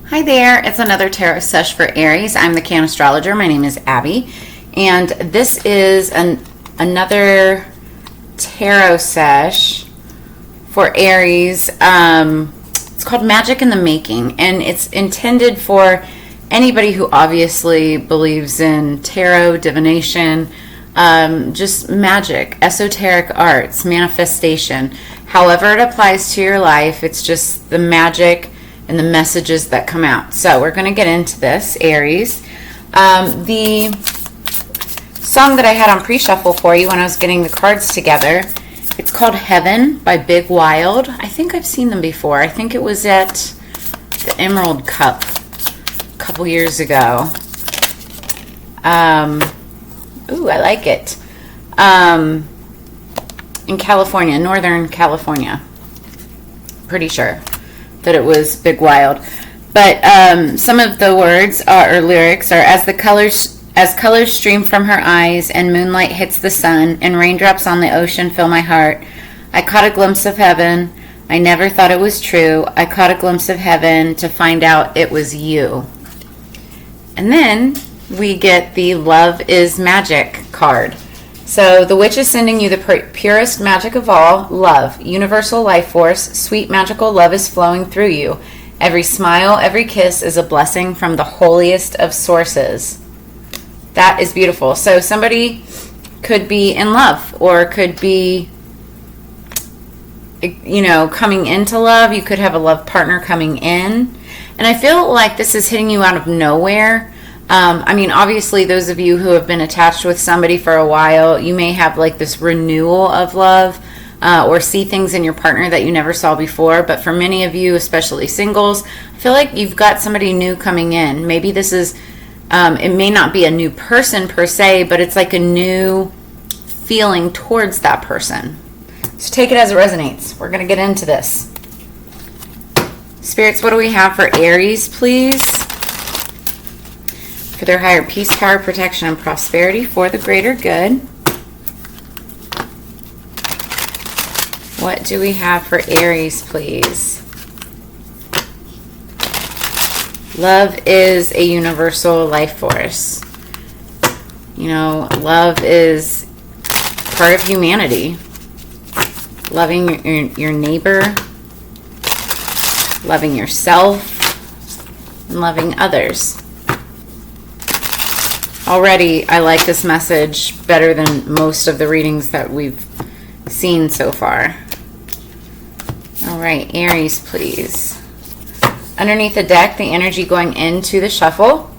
Hi there, it's another tarot sesh for Aries. I'm the Cannastrologer. My name is Abby, and this is another tarot sesh for Aries. It's called Magic in the Making, and it's intended for anybody who obviously believes in tarot, divination, just magic, esoteric arts, manifestation. However it applies to your life, it's just the magic and the messages that come out. So we're going to get into this, Aries. The song that I had on pre-shuffle for you when I was getting the cards together, it's called Heaven by Big Wild. I think I've seen them before. I think it was at the Emerald Cup a couple years ago. Ooh, I like it. In California, Northern California. Pretty sure that it was Big Wild. But some of the words or lyrics are, as colors stream from her eyes and moonlight hits the sun and raindrops on the ocean fill my heart. I caught a glimpse of heaven. I never thought it was true. I caught a glimpse of heaven to find out it was you. And then we get the Love is Magic card. So the witch is sending you the purest magic of all, love, universal life force, sweet magical love is flowing through you. Every smile, every kiss is a blessing from the holiest of sources. That is beautiful. So somebody could be in love or could be, coming into love. You could have a love partner coming in. And I feel like this is hitting you out of nowhere. Obviously, those of you who have been attached with somebody for a while, you may have like this renewal of love or see things in your partner that you never saw before. But for many of you, especially singles, I feel like you've got somebody new coming in. Maybe this is, it may not be a new person per se, but it's like a new feeling towards that person. So take it as it resonates. We're going to get into this. Spirits, what do we have for Aries, please? For their higher peace, power, protection, and prosperity for the greater good. What do we have for Aries, please? Love is a universal life force. Love is part of humanity. Loving your neighbor, loving yourself, and loving others. Already, I like this message better than most of the readings that we've seen so far. All right, Aries, please. Underneath the deck, the energy going into the shuffle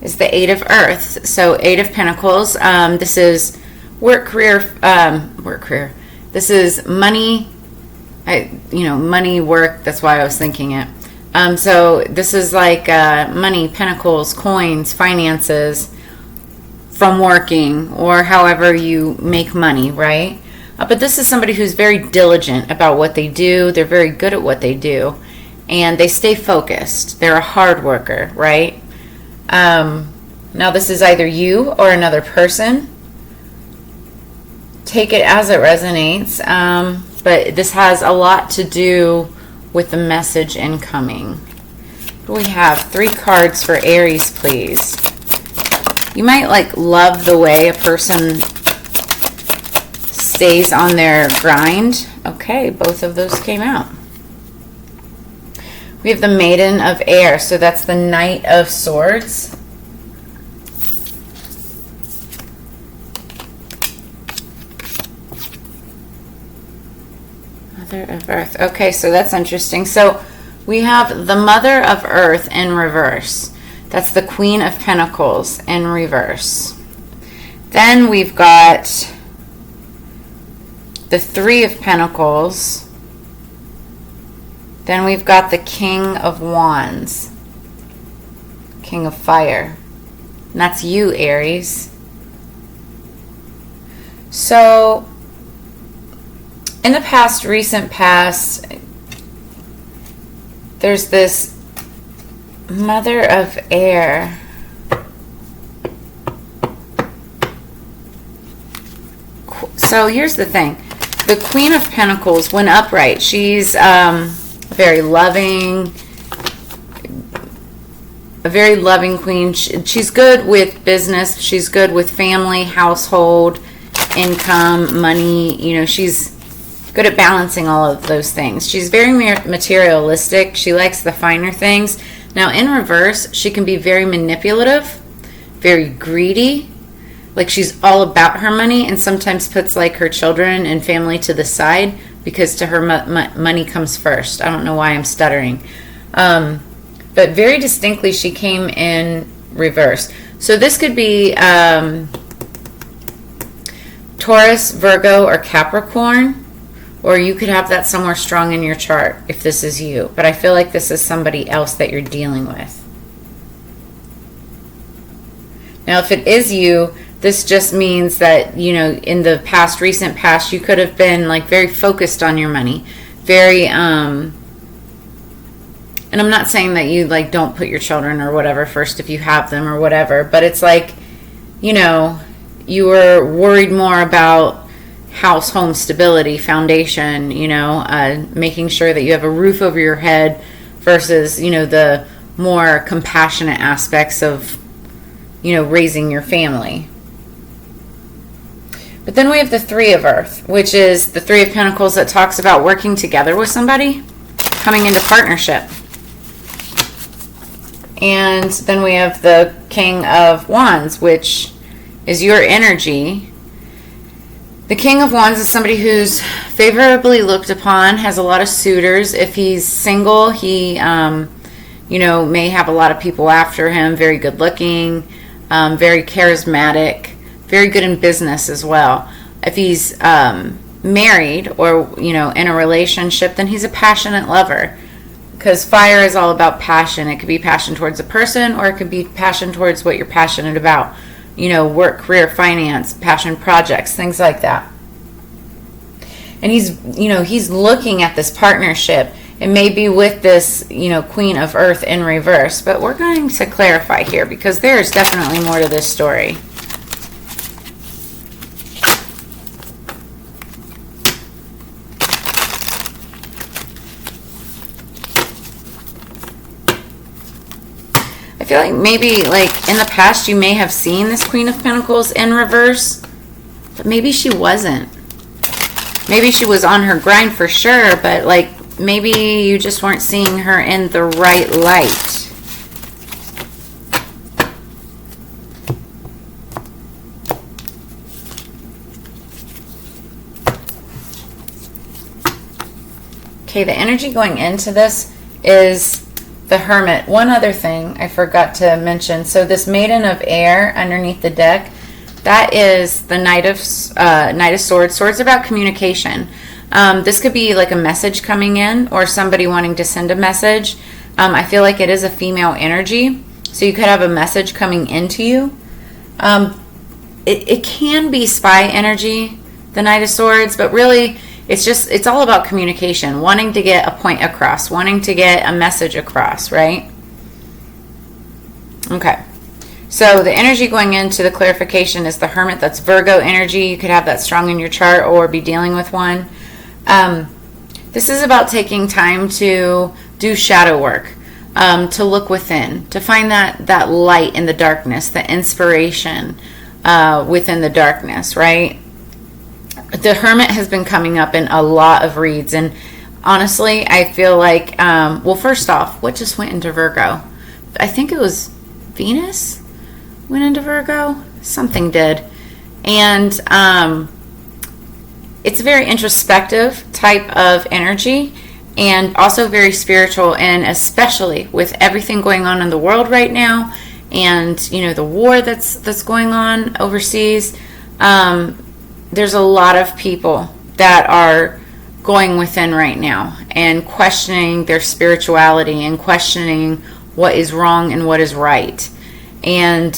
is the Eight of Earth. So, Eight of Pentacles. This is work, career. This is money. Money, work. That's why I was thinking it. So this is like money, pentacles, coins, finances from working or however you make money, right? But this is somebody who's very diligent about what they do. They're very good at what they do. And they stay focused. They're a hard worker, right? Now this is either you or another person. Take it as it resonates. But this has a lot to do with the message incoming. We have 3 cards for Aries, please. You might love the way a person stays on their grind. Okay, both of those came out. We have the Maiden of Air, so that's the Knight of Swords. Mother of Earth. Okay, so that's interesting. So we have the Mother of Earth in reverse. That's the Queen of Pentacles in reverse. Then we've got the Three of Pentacles. Then we've got the King of Wands. King of Fire. And that's you, Aries. So in the past, recent past, there's this Mother of Air. So here's the thing. The Queen of Pentacles, when upright, she's very loving, a very loving queen. She's good with business. She's good with family, household, income, money. You know, she's good at balancing all of those things. She's very materialistic. She likes the finer things. Now, in reverse, she can be very manipulative, very greedy. Like, she's all about her money and sometimes puts, like, her children and family to the side because to her money comes first. I don't know why I'm stuttering. But very distinctly, she came in reverse. So this could be Taurus, Virgo, or Capricorn. Or you could have that somewhere strong in your chart if this is you. But I feel like this is somebody else that you're dealing with. Now, if it is you, this just means that, you know, in the past, recent past, you could have been, like, very focused on your money. Very, and I'm not saying that you, like, don't put your children or whatever first if you have them or whatever. But it's like, you know, you were worried more about house, home stability, foundation, you know, making sure that you have a roof over your head versus, you know, the more compassionate aspects of, you know, raising your family. But then we have the Three of Earth, which is the Three of Pentacles that talks about working together with somebody, coming into partnership. And then we have the King of Wands, which is your energy. The King of Wands is somebody who's favorably looked upon, has a lot of suitors. If he's single, he, you know, may have a lot of people after him, very good looking, very charismatic, very good in business as well. If he's married or, you know, in a relationship, then he's a passionate lover. Because fire is all about passion. It could be passion towards a person or it could be passion towards what you're passionate about. You know, work, career, finance, passion projects, things like that. And he's, you know, he's looking at this partnership. It may be with this, you know, Queen of Earth in reverse, but we're going to clarify here because there's definitely more to this story. I feel like maybe, like, in the past you may have seen this Queen of Pentacles in reverse, but maybe she wasn't. Maybe she was on her grind for sure, but, like, maybe you just weren't seeing her in the right light. Okay, the energy going into this is the Hermit. One other thing I forgot to mention. So this Maiden of Air underneath the deck, that is the Knight of Swords. Swords are about communication. This could be like a message coming in or somebody wanting to send a message. I feel like it is a female energy. So you could have a message coming into you. It can be spy energy, the Knight of Swords, but really it's all about communication, wanting to get a point across, wanting to get a message across, right? Okay. So the energy going into the clarification is the Hermit. That's Virgo energy. You could have that strong in your chart or be dealing with one. This is about taking time to do shadow work, to look within, to find that light in the darkness, the inspiration within the darkness, right? The Hermit has been coming up in a lot of reads, and honestly, I feel like, well, first off, what just went into Virgo? I think it was Venus went into Virgo. Something did. And it's a very introspective type of energy and also very spiritual, and especially with everything going on in the world right now and, you know, the war that's going on overseas. There's a lot of people that are going within right now and questioning their spirituality and questioning what is wrong and what is right. And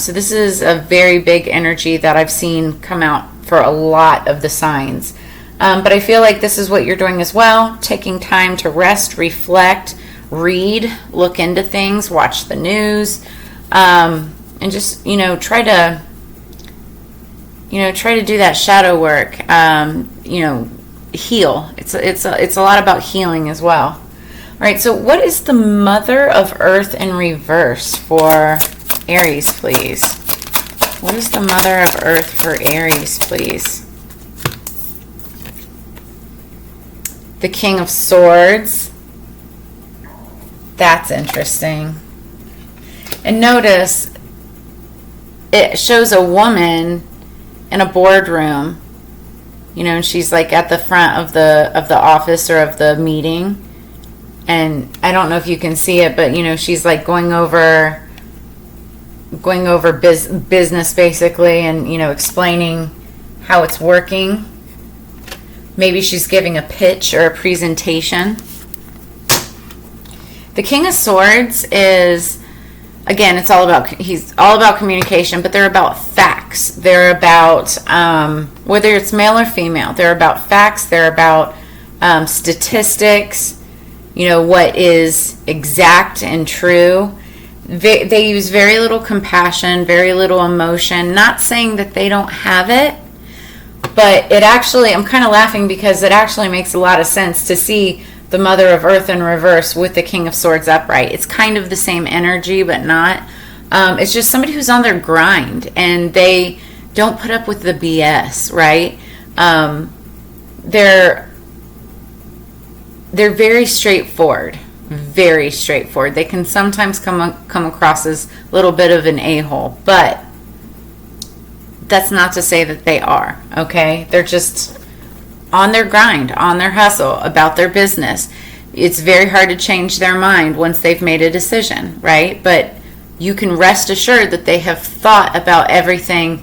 so this is a very big energy that I've seen come out for a lot of the signs. But I feel like this is what you're doing as well, taking time to rest, reflect, read, look into things, watch the news, and just, you know, try to do that shadow work, you know, heal. It's a lot about healing as well. All right, so what is the Mother of Earth in reverse for Aries, please? What is the Mother of Earth for Aries, please? The King of Swords. That's interesting. And notice it shows a woman in a boardroom, you know, and she's like at the front of the office or of the meeting. And I don't know if you can see it, but you know, she's like going over business basically, and you know, explaining how it's working. Maybe she's giving a pitch or a presentation. The King of Swords is, again, he's all about communication, but they're about facts. They're about, whether it's male or female, they're about facts. They're about statistics, you know, what is exact and true. They use very little compassion, very little emotion. Not saying that they don't have it, but it actually, I'm kind of laughing because it actually makes a lot of sense to see the Mother of Earth in reverse with the King of Swords upright. It's kind of the same energy, but not. It's just somebody who's on their grind, and they don't put up with the BS, right? They're very straightforward. Very straightforward. They can sometimes come across as a little bit of an a-hole, but that's not to say that they are, okay? They're just on their grind, on their hustle, about their business. It's very hard to change their mind once they've made a decision, right? But you can rest assured that they have thought about everything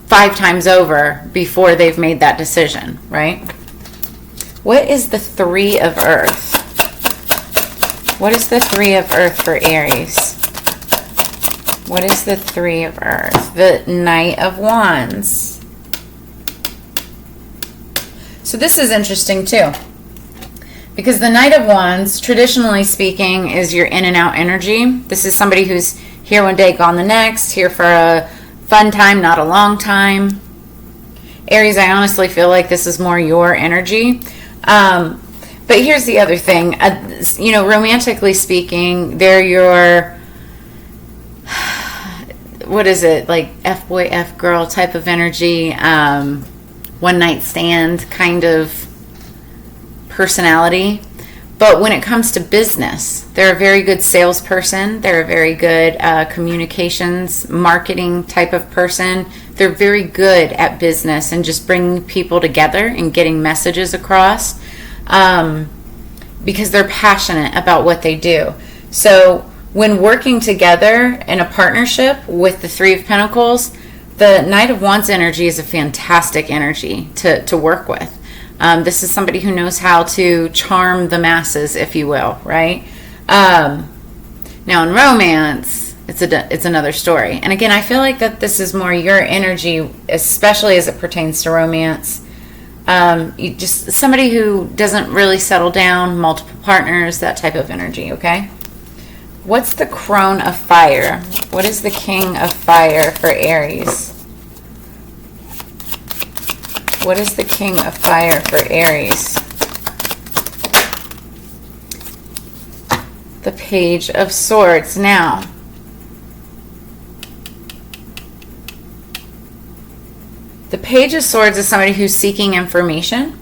5 times over before they've made that decision, right? What is the Three of Earth? What is the Three of Earth for Aries? What is the Three of Earth? The Knight of Wands. So this is interesting too, because the Knight of Wands, traditionally speaking, is your in and out energy. This is somebody who's here one day, gone the next, here for a fun time, not a long time. Aries, I honestly feel like this is more your energy. But here's the other thing. You know, romantically speaking, they're your, what is it, like F-boy, F-girl type of energy. One night stand kind of personality. But when it comes to business, they're a very good salesperson. They're a very good communications, marketing type of person. They're very good at business and just bringing people together and getting messages across, because they're passionate about what they do. So when working together in a partnership with the Three of Pentacles, the Knight of Wands energy is a fantastic energy to work with. This is somebody who knows how to charm the masses, if you will, right? Now in romance, it's another story. And again, I feel like that this is more your energy, especially as it pertains to romance. You just somebody who doesn't really settle down, multiple partners, that type of energy, okay? What's the Crone of Fire? What is the King of Fire for Aries? What is the King of Fire for Aries? The Page of Swords. Now, the Page of Swords is somebody who's seeking information.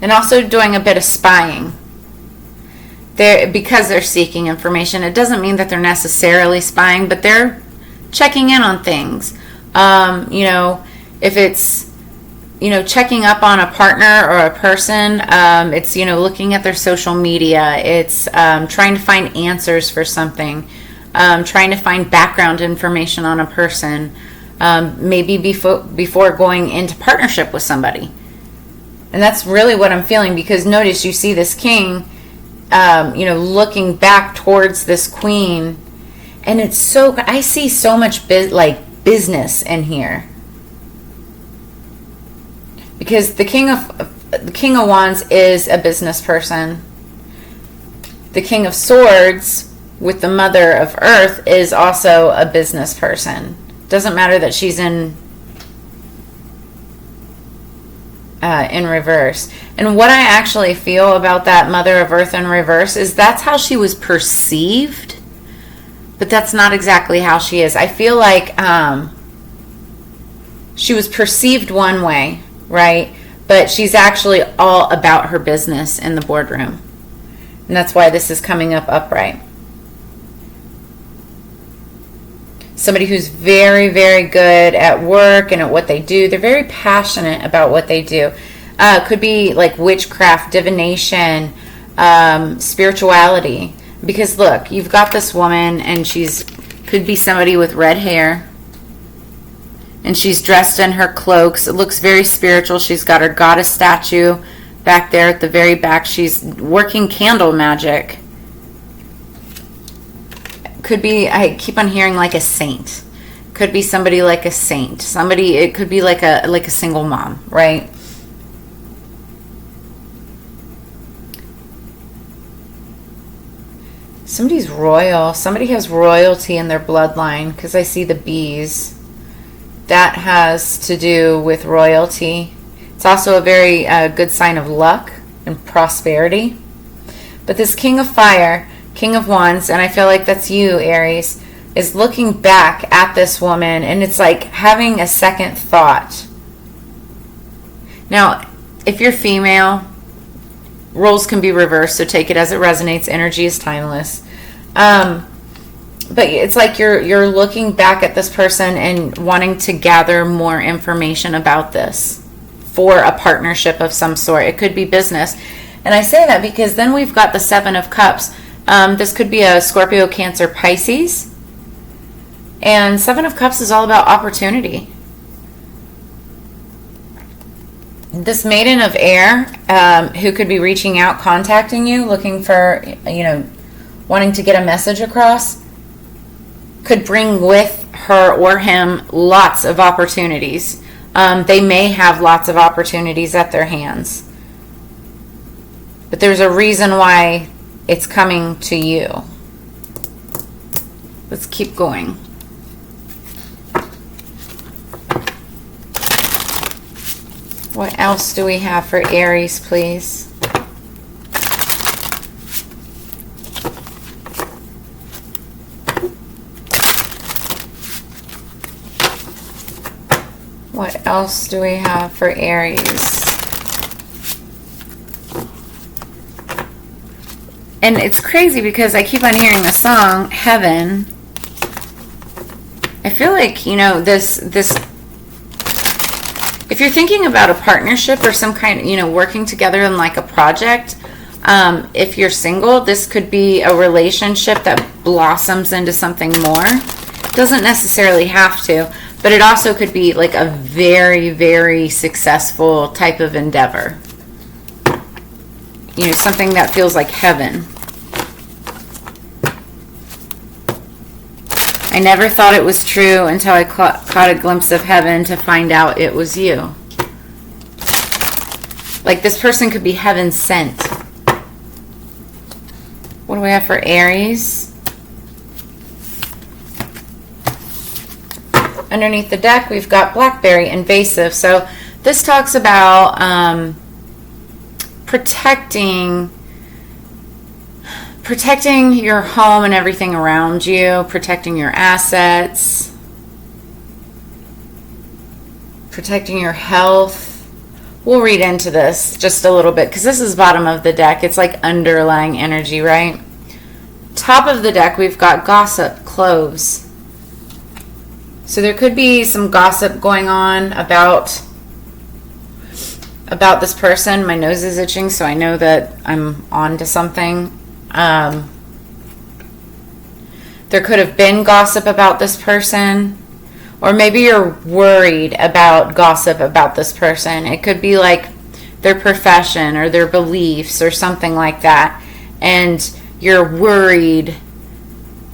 And also doing a bit of spying. Because they're seeking information, it doesn't mean that they're necessarily spying, but they're checking in on things. You know, if it's, you know, checking up on a partner or a person, it's, you know, looking at their social media. It's trying to find answers for something, trying to find background information on a person, maybe before going into partnership with somebody. And that's really what I'm feeling, because notice you see this king, you know, looking back towards this queen, and it's so, I see so much business in here, because the King of Wands is a business person. The King of Swords with the Mother of Earth is also a business person. Doesn't matter that she's in in reverse. And what I actually feel about that Mother of Earth in reverse is that's how she was perceived, but that's not exactly how she is. I feel like she was perceived one way, right? But she's actually all about her business in the boardroom. And that's why this is coming up upright. Somebody who's very, very good at work and at what they do. They're very passionate about what they do. Could be like witchcraft, divination, spirituality. Because look, you've got this woman and could be somebody with red hair. And she's dressed in her cloaks. It looks very spiritual. She's got her goddess statue back there at the very back. She's working candle magic. Could be, I keep on hearing like a saint. Could be somebody like a saint. Somebody, it could be like a single mom, right? Somebody's royal. Somebody has royalty in their bloodline because I see the bees. That has to do with royalty. It's also a very good sign of luck and prosperity. But this King of Fire, King of Wands, and I feel like that's you, Aries, is looking back at this woman, and it's like having a second thought. Now, if you're female, roles can be reversed, so take it as it resonates. Energy is timeless. But it's like you're looking back at this person and wanting to gather more information about this for a partnership of some sort. It could be business. And I say that because then we've got the Seven of Cups. This could be a Scorpio, Cancer, Pisces. And Seven of Cups is all about opportunity. This Maiden of Air, who could be reaching out, contacting you, looking for, wanting to get a message across, could bring with her or him lots of opportunities. They may have lots of opportunities at their hands. But there's a reason why it's coming to you. Let's keep going. What else do we have for Aries, please? What else do we have for Aries? And it's crazy because I keep on hearing the song Heaven. I feel like, this if you're thinking about a partnership or some kind of, working together in like a project, if you're single, this could be a relationship that blossoms into something more. Doesn't necessarily have to, but it also could be like a very, very successful type of endeavor. Something that feels like heaven. I never thought it was true until I caught a glimpse of heaven to find out it was you. Like this person could be heaven sent. What do we have for Aries? Underneath the deck, we've got Blackberry, Invasive. So this talks about protecting your home and everything around you, protecting your assets, protecting your health. We'll read into this just a little bit because this is bottom of the deck. It's like underlying energy, right? Top of the deck, we've got Gossip, Cloves. So there could be some gossip going on about this person. My nose is itching, so I know that I'm on to something. There could have been gossip about this person, or maybe you're worried about gossip about this person. It could be like their profession or their beliefs or something like that, and you're worried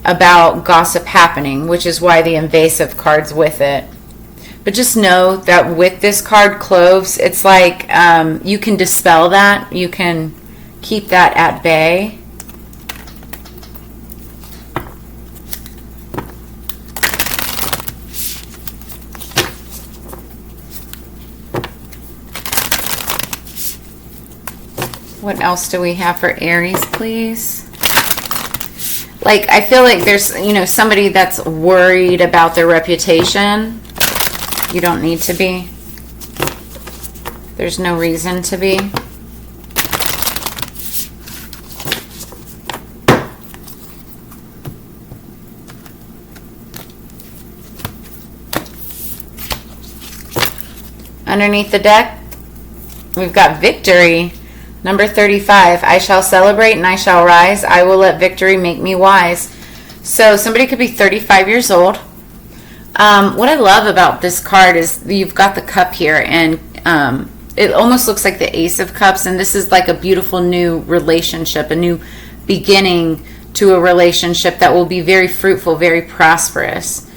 about gossip happening, which is why the invasive card's with it. But just know that with this card, Cloves, it's like you can dispel that. You can keep that at bay. What else do we have for Aries, please? Like, I feel like there's, you know, somebody that's worried about their reputation. You don't need to be. There's no reason to be. Underneath the deck, we've got victory. Number 35, I shall celebrate and I shall rise. I will let victory make me wise. So somebody could be 35 years old. What I love about this card is you've got the cup here, and it almost looks like the Ace of Cups, and this is like a beautiful new relationship, a new beginning to a relationship that will be very fruitful, very prosperous.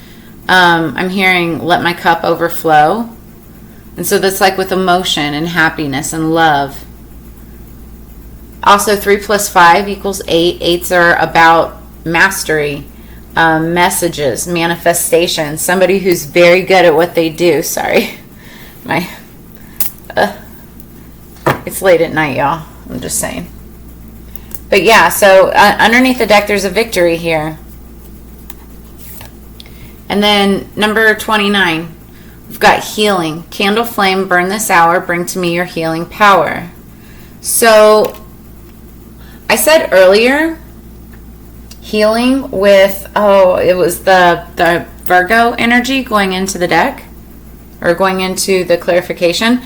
I'm hearing let my cup overflow. And so that's like with emotion and happiness and love. Also, 3 + 5 = 8. 8s are about mastery, messages, manifestation. Somebody who's very good at what they do. Sorry. It's late at night, y'all. I'm just saying. But yeah, so underneath the deck, there's a victory here. And then number 29. We've got healing. Candle flame, burn this hour, bring to me your healing power. So, I said earlier, healing with, it was the Virgo energy going into the deck, or going into the clarification.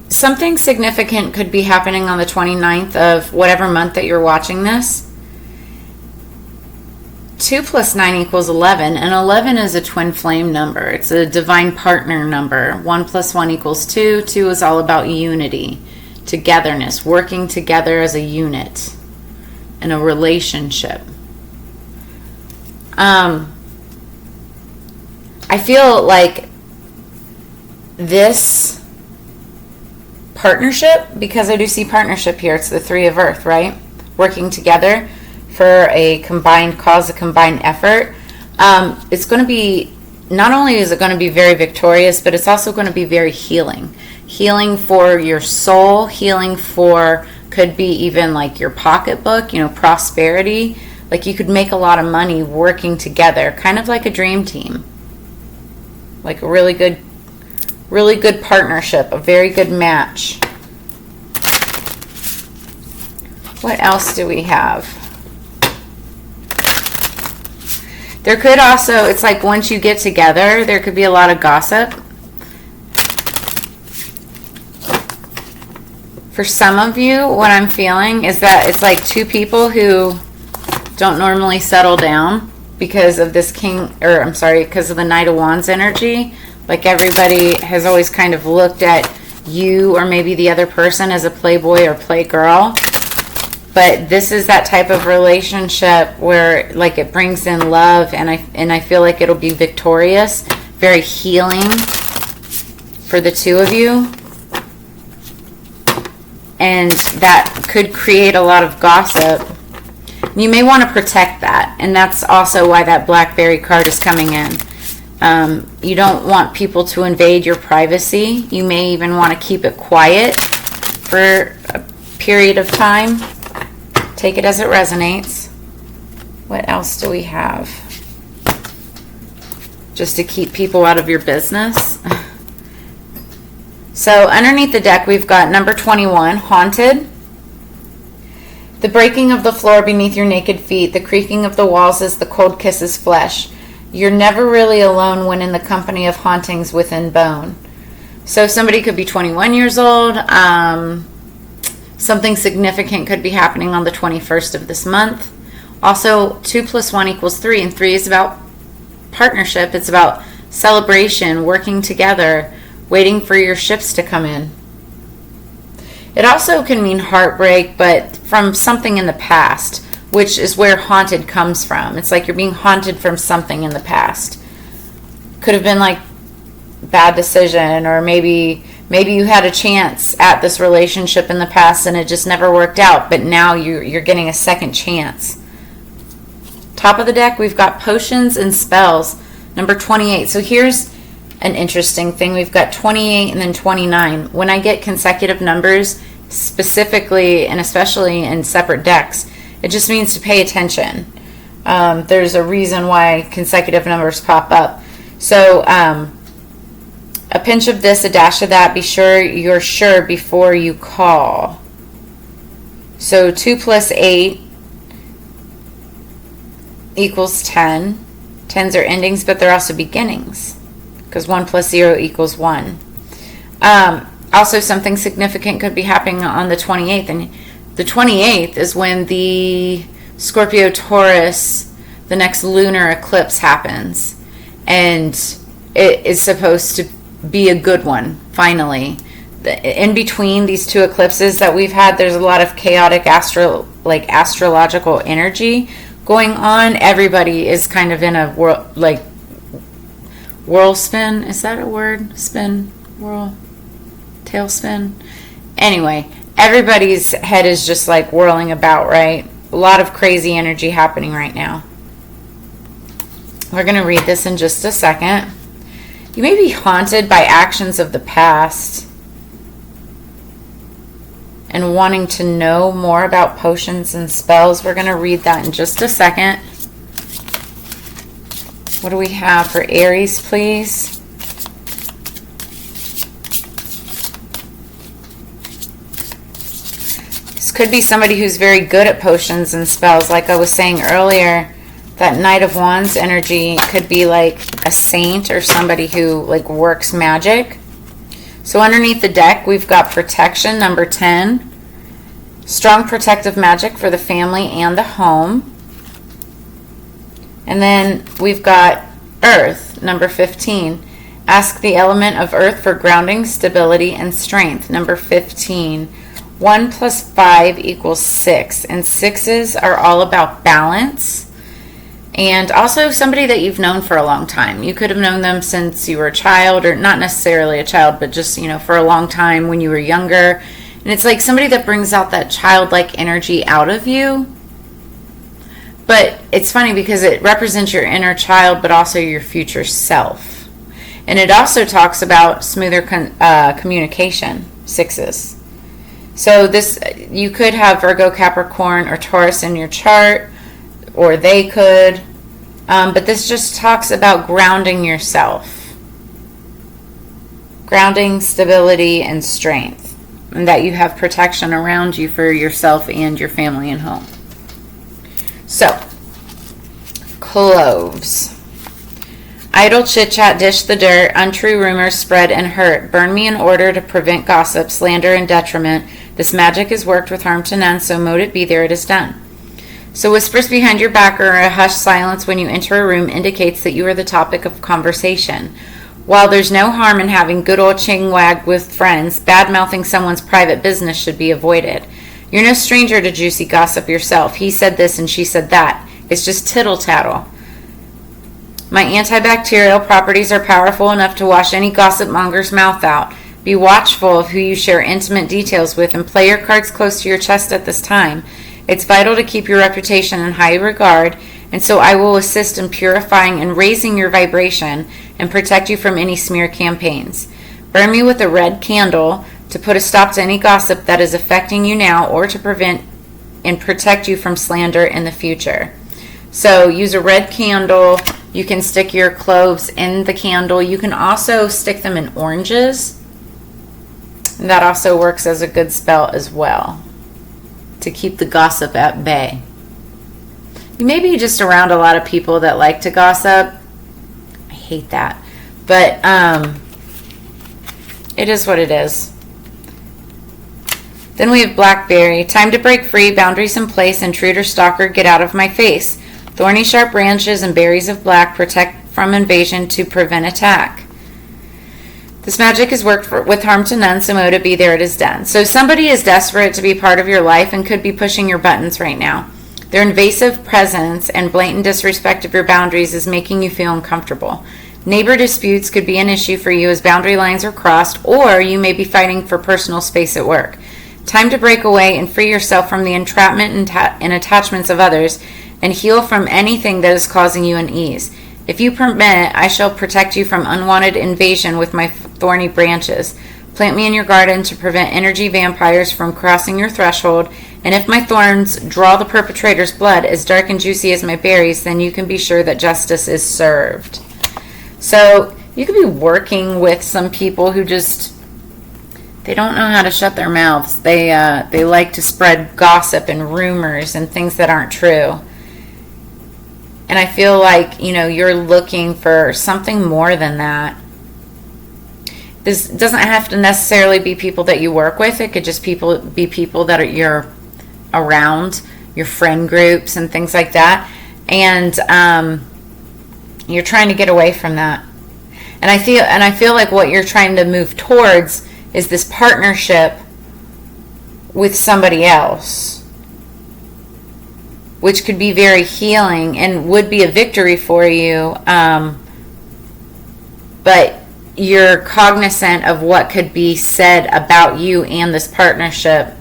Something significant could be happening on the 29th of whatever month that you're watching this. 2 + 9 = 11, and 11 is a twin flame number. It's a divine partner number. 1 + 1 = 2. 2 is all about unity, togetherness, working together as a unit in a relationship. I feel like this partnership, because I do see partnership here, it's the 3 of Earth, right? Working together for a combined cause, a combined effort. It's going to be, not only is it going to be very victorious, but it's also going to be very healing. Healing for your soul, healing for, could be even like your pocketbook, you know, prosperity. Like you could make a lot of money working together, kind of like a dream team. Like a really good partnership, a very good match. What else do we have? There could also, it's like once you get together, there could be a lot of gossip. For some of you, what I'm feeling is that it's like two people who don't normally settle down because of this because of the Knight of Wands energy. Like everybody has always kind of looked at you or maybe the other person as a playboy or playgirl. But this is that type of relationship where like it brings in love, and I feel like it'll be victorious, very healing for the two of you. And that could create a lot of gossip. You may want to protect that, and that's also why that Blackberry card is coming in. You don't want people to invade your privacy. You may even want to keep it quiet for a period of time. Take it as it resonates. What else do we have? Just to keep people out of your business. So underneath the deck, we've got number 21, haunted. The breaking of the floor beneath your naked feet, the creaking of the walls as the cold kisses flesh. You're never really alone when in the company of hauntings within bone. So somebody could be 21 years old. Something significant could be happening on the 21st of this month. Also, 2 + 1 = 3, and 3 is about partnership. It's about celebration, working together, waiting for your ships to come in. It also can mean heartbreak, but from something in the past, which is where haunted comes from. It's like you're being haunted from something in the past. Could have been like bad decision, or maybe you had a chance at this relationship in the past and it just never worked out, but now you're getting a second chance. Top of the deck, we've got potions and spells, number 28. So here's an interesting thing. We've got 28 and then 29. When I get consecutive numbers, specifically and especially in separate decks, it just means to pay attention. There's a reason why consecutive numbers pop up. So a pinch of this, a dash of that. Be sure you're sure before you call. So 2 plus 8 equals 10. 10s are endings, but they're also beginnings, because 1 plus 0 equals 1. Also, something significant could be happening on the 28th, and the 28th is when the Scorpio Taurus, the next lunar eclipse happens, and it is supposed to be a good one, finally. In between these two eclipses that we've had, there's a lot of chaotic astrological energy going on. Everybody is kind of in a whirlspin. Is that a word? Spin, whirl, tailspin. Anyway, everybody's head is just like whirling about, right? A lot of crazy energy happening right now. We're going to read this in just a second. You may be haunted by actions of the past and wanting to know more about potions and spells. We're going to read that in just a second. What do we have for Aries, please? This could be somebody who's very good at potions and spells. Like I was saying earlier, that Knight of Wands energy could be like a saint or somebody who like works magic. So underneath the deck, we've got protection, number 10. Strong protective magic for the family and the home. And then we've got earth, number 15. Ask the element of earth for grounding, stability, and strength, number 15. 1 plus 5 equals 6. And 6s are all about balance. And also somebody that you've known for a long time. You could have known them since you were a child, or not necessarily a child, but just, for a long time when you were younger. And it's like somebody that brings out that childlike energy out of you. But it's funny because it represents your inner child, but also your future self. And it also talks about smoother communication, 6s. So this, you could have Virgo, Capricorn, or Taurus in your chart, or they could, but this just talks about grounding yourself. Grounding, stability, and strength. And that you have protection around you for yourself and your family and home. So, cloves. Idle chit-chat dish the dirt, untrue rumors spread and hurt. Burn me in order to prevent gossip, slander, and detriment. This magic is worked with harm to none, so mote it be, there it is done. So whispers behind your back or a hushed silence when you enter a room indicates that you are the topic of conversation. While there's no harm in having good old ching-wag with friends, bad-mouthing someone's private business should be avoided. You're no stranger to juicy gossip yourself. He said this and she said that. It's just tittle-tattle. My antibacterial properties are powerful enough to wash any gossip monger's mouth out. Be watchful of who you share intimate details with and play your cards close to your chest at this time. It's vital to keep your reputation in high regard, and so I will assist in purifying and raising your vibration and protect you from any smear campaigns. Burn me with a red candle to put a stop to any gossip that is affecting you now or to prevent and protect you from slander in the future. So use a red candle. You can stick your cloves in the candle. You can also stick them in oranges. And that also works as a good spell as well, to keep the gossip at bay. You may be just around a lot of people that like to gossip. I hate that. But it is what it is. Then we have blackberry. Time to break free, boundaries in place, intruder, stalker, get out of my face. Thorny, sharp branches and berries of black protect from invasion to prevent attack. This magic is worked with harm to none, so mote it be, there it is done. So somebody is desperate to be part of your life and could be pushing your buttons right now. Their invasive presence and blatant disrespect of your boundaries is making you feel uncomfortable. Neighbor disputes could be an issue for you as boundary lines are crossed, or you may be fighting for personal space at work. Time to break away and free yourself from the entrapment and attachments of others and heal from anything that is causing you unease. If you permit, I shall protect you from unwanted invasion with my thorny branches. Plant me in your garden to prevent energy vampires from crossing your threshold, and if my thorns draw the perpetrator's blood as dark and juicy as my berries, then you can be sure that justice is served. So you could be working with some people who just, they don't know how to shut their mouths. They like to spread gossip and rumors and things that aren't true. And I feel like, you're looking for something more than that. This doesn't have to necessarily be people that you work with. It could just be people that you're around, your friend groups and things like that. And you're trying to get away from that. And I feel like what you're trying to move towards is this partnership with somebody else, which could be very healing and would be a victory for you. But you're cognizant of what could be said about you and this partnership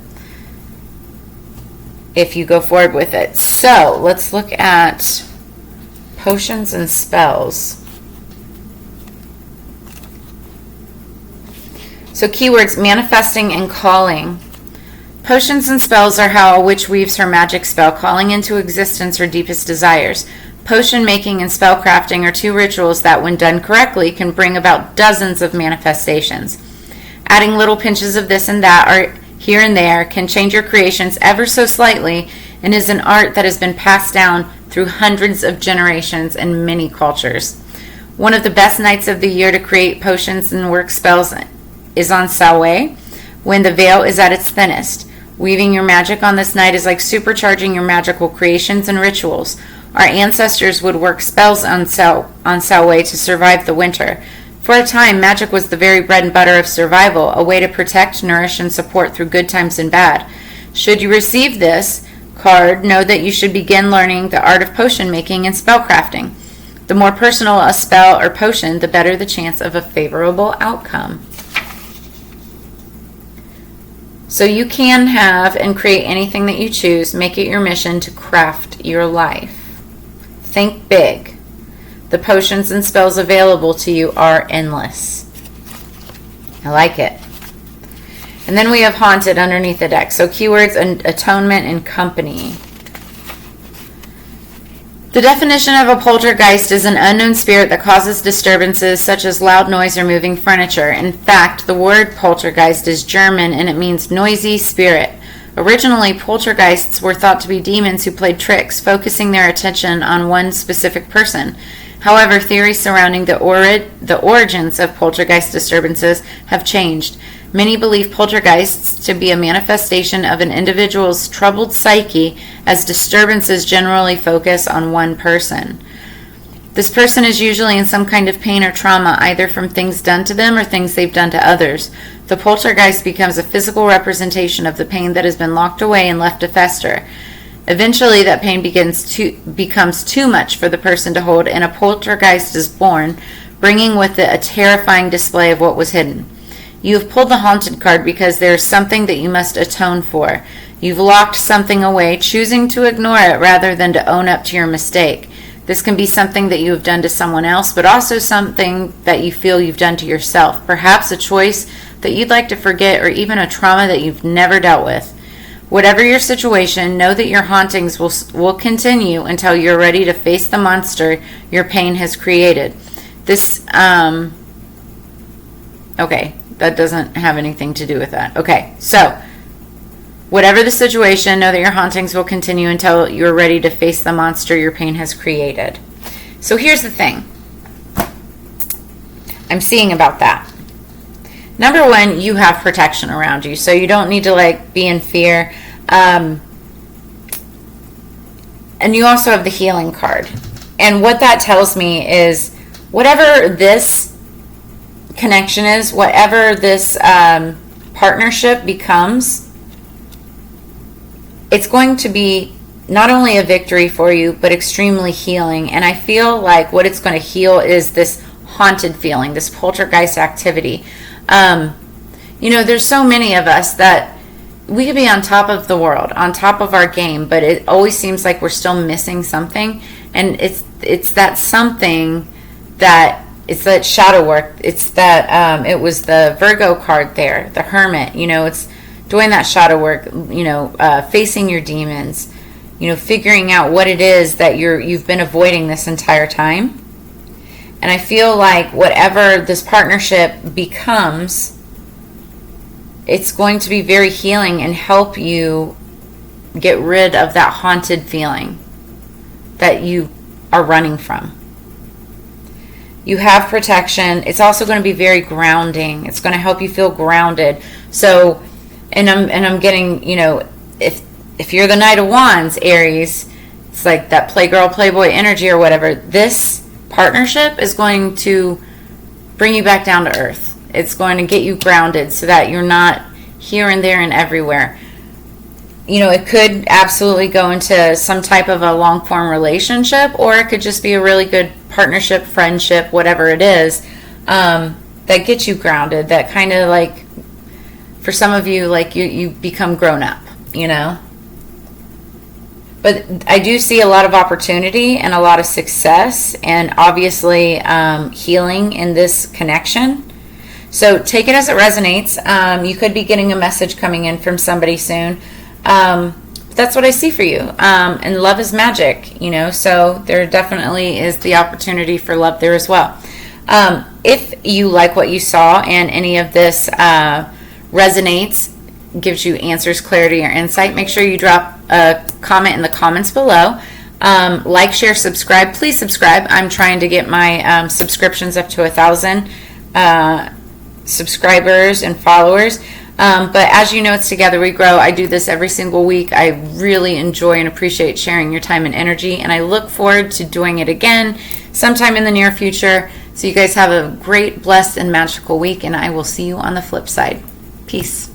if you go forward with it. So let's look at potions and spells. So keywords: manifesting and calling. Potions and spells are how a witch weaves her magic spell, calling into existence her deepest desires. Potion making and spell crafting are two rituals that, when done correctly, can bring about dozens of manifestations. Adding little pinches of this and that or here and there can change your creations ever so slightly, and is an art that has been passed down through hundreds of generations and many cultures. One of the best nights of the year to create potions and work spells is on Soulmate, when the veil is at its thinnest. Weaving your magic on this night is like supercharging your magical creations and rituals. Our ancestors would work spells on Soulmate to survive the winter. For a time, magic was the very bread and butter of survival, a way to protect, nourish, and support through good times and bad. Should you receive this card, know that you should begin learning the art of potion making and spell crafting. The more personal a spell or potion, the better the chance of a favorable outcome. So you can have and create anything that you choose. Make it your mission to craft your life. Think big. The potions and spells available to you are endless. I like it. And then we have haunted underneath the deck. So keywords: atonement and company. The definition of a poltergeist is an unknown spirit that causes disturbances such as loud noise or moving furniture. In fact, the word poltergeist is German and it means noisy spirit. Originally, poltergeists were thought to be demons who played tricks, focusing their attention on one specific person. However, theories surrounding the origins of poltergeist disturbances have changed. Many believe poltergeists to be a manifestation of an individual's troubled psyche, as disturbances generally focus on one person. This person is usually in some kind of pain or trauma, either from things done to them or things they've done to others. The poltergeist becomes a physical representation of the pain that has been locked away and left to fester. Eventually, that pain becomes too much for the person to hold, and a poltergeist is born, bringing with it a terrifying display of what was hidden. You have pulled the haunted card because there is something that you must atone for. You've locked something away, choosing to ignore it rather than to own up to your mistake. This can be something that you have done to someone else, but also something that you feel you've done to yourself. Perhaps a choice that you'd like to forget, or even a trauma that you've never dealt with. Whatever your situation, know that your hauntings will continue until you're ready to face the monster your pain has created. Okay, that doesn't have anything to do with that. Okay, so whatever the situation, know that your hauntings will continue until you're ready to face the monster your pain has created. So here's the thing I'm seeing about that. Number one, you have protection around you, so you don't need to be in fear. And you also have the healing card. And what that tells me is whatever this connection is, whatever this partnership becomes, it's going to be not only a victory for you, but extremely healing. And I feel like what it's going to heal is this haunted feeling, this poltergeist activity. There's so many of us that we could be on top of the world, on top of our game, but it always seems like we're still missing something. And it's it's that something that it's that shadow work. It's that it was the Virgo card there, the Hermit. It's doing that shadow work. Facing your demons. Figuring out what it is that you've been avoiding this entire time. And I feel like whatever this partnership becomes, it's going to be very healing and help you get rid of that haunted feeling that you are running from. You have protection. It's also going to be very grounding. It's going to help you feel grounded. So, and I'm getting, if you're the Knight of Wands, Aries, it's like that playgirl, playboy energy or whatever. This partnership is going to bring you back down to earth. It's going to get you grounded so that you're not here and there and everywhere. It could absolutely go into some type of a long-form relationship, or it could just be a really good partnership, friendship, whatever it is, that gets you grounded, that kind of like, for some of you, like you become grown up, But I do see a lot of opportunity and a lot of success, and obviously healing in this connection. So take it as it resonates. You could be getting a message coming in from somebody soon. That's what I see for you. And love is magic, so there definitely is the opportunity for love there as well. If you like what you saw and any of this resonates, gives you answers, clarity, or insight, make sure you drop a comment in the comments below. Like, share, subscribe. Please subscribe. I'm trying to get my subscriptions up to 1,000 subscribers and followers. But as you know, it's Together We Grow. I do this every single week. I really enjoy and appreciate sharing your time and energy, and I look forward to doing it again sometime in the near future. So you guys have a great, blessed, and magical week, and I will see you on the flip side. Peace.